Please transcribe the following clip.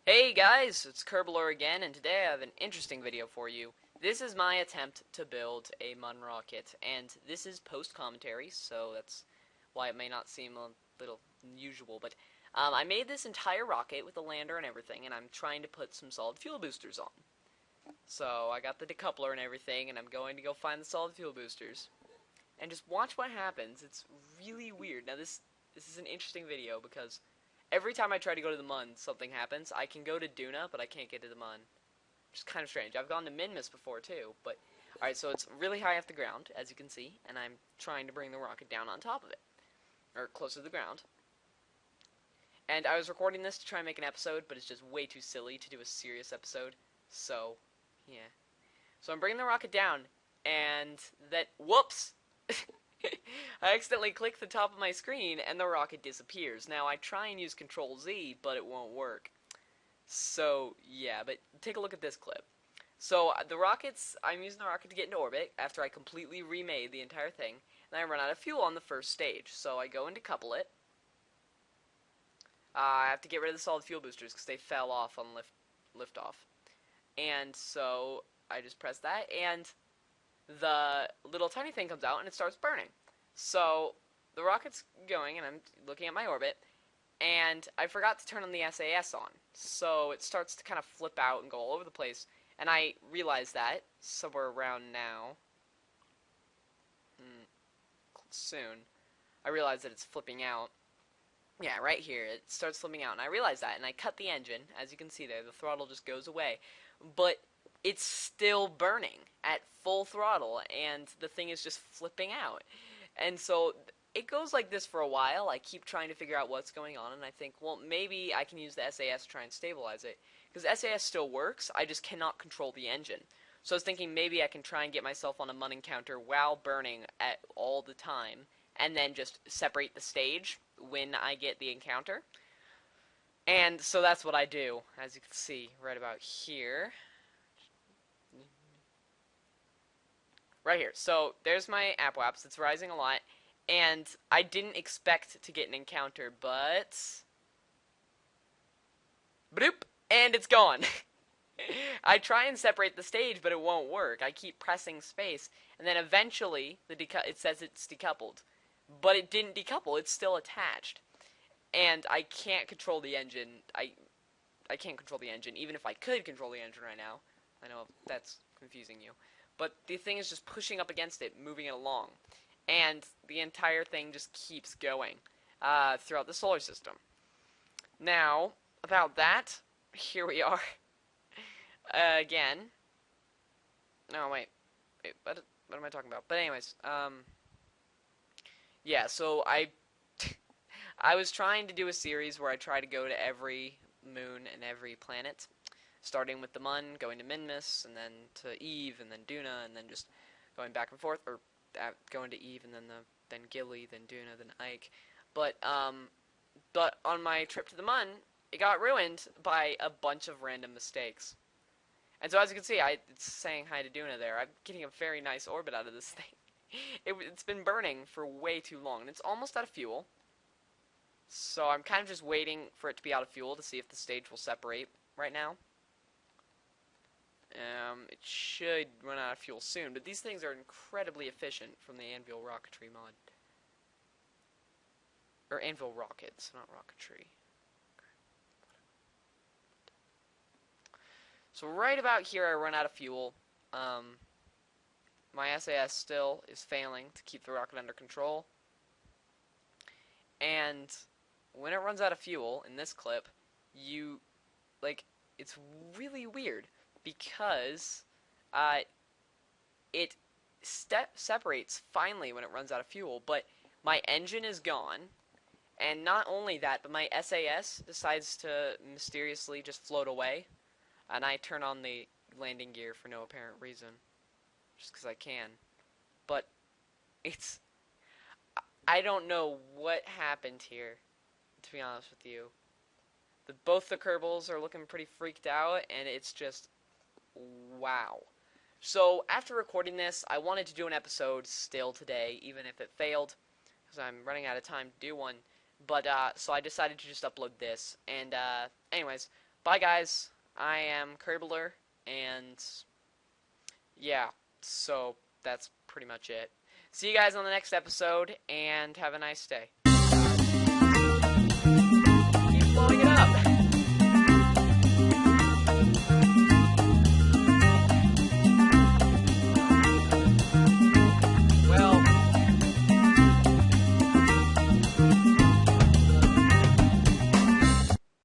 Hey guys, it's Kerbal again, and today I have an interesting video for you. This is my attempt to build a Mun rocket, and this is post-commentary, so that's why it may not seem a little unusual, but I made this entire rocket with a lander and everything, and I'm trying to put some solid fuel boosters on. So I got the decoupler and everything, and I'm going to go find the solid fuel boosters. And just watch what happens. It's really weird. Now this is an interesting video because every time I try to go to the Mun, something happens. I can go to Duna, but I can't get to the Mun. Which is kind of strange. I've gone to Minmus before, too. But alright, so it's really high off the ground, as you can see. And I'm trying to bring the rocket down on top of it. Or closer to the ground. And I was recording this to try and make an episode, but it's just way too silly to do a serious episode. So, yeah. So I'm bringing the rocket down, and that... Whoops! I accidentally clicked the top of my screen and the rocket disappears. Now I try and use Control Z, but it won't work. So yeah, but take a look at this clip. So I'm using the rocket to get into orbit after I completely remade the entire thing, and I run out of fuel on the first stage. So I go and decouple it. I have to get rid of the solid fuel boosters because they fell off on liftoff. And so I just press that, and the little tiny thing comes out and it starts burning. So the rocket's going and I'm looking at my orbit, and I forgot to turn on the SAS on. So it starts to kind of flip out and go all over the place, and I realize that somewhere around now, soon, I realize that it's flipping out. Yeah, right here, it starts flipping out, and I realize that, and I cut the engine. As you can see there, the throttle just goes away. But it's still burning at full throttle, and the thing is just flipping out. And so it goes like this for a while. I keep trying to figure out what's going on, and I think, well, maybe I can use the SAS to try and stabilize it. Because SAS still works, I just cannot control the engine. So I was thinking maybe I can try and get myself on a Mun encounter while burning at all the time, and then just separate the stage when I get the encounter. And so that's what I do, as you can see right about here. Right here. So there's my AppWaps. It's rising a lot, and I didn't expect to get an encounter, but bloop, and it's gone. I try and separate the stage, but it won't work. I keep pressing space, and then eventually it says it's decoupled, but it didn't decouple. It's still attached, and I can't control the engine. I can't control the engine, even if I could control the engine right now. I know that's confusing you. But the thing is just pushing up against it, moving it along. And the entire thing just keeps going throughout the solar system. Now, about that, here we are. Again. No, wait, what am I talking about? But anyways, yeah, so I was trying to do a series where I try to go to every moon and every planet. Starting with the Mun, going to Minmus, and then to Eve, and then Duna, and then just going back and forth, or going to Eve, and then Gilly, then Duna, then Ike. But on my trip to the Mun, it got ruined by a bunch of random mistakes. And so as you can see, it's saying hi to Duna there. I'm getting a very nice orbit out of this thing. It's been burning for way too long, and it's almost out of fuel. So I'm kind of just waiting for it to be out of fuel to see if the stage will separate right now. It should run out of fuel soon, but these things are incredibly efficient from the Anvil Rocketry mod. Or Anvil Rockets, not Rocketry. So right about here I run out of fuel. My SAS still is failing to keep the rocket under control. And when it runs out of fuel, in this clip, it's really weird. Because it separates finally when it runs out of fuel, but my engine is gone, and not only that, but my SAS decides to mysteriously just float away, and I turn on the landing gear for no apparent reason, just because I can. But I don't know what happened here, to be honest with you. Both the Kerbals are looking pretty freaked out, and it's just wow. So after recording this, I wanted to do an episode still today, even if it failed, because I'm running out of time to do one. But so I decided to just upload this. And anyways, bye guys. I am Kerbal, and yeah, so that's pretty much it. See you guys on the next episode, and have a nice day.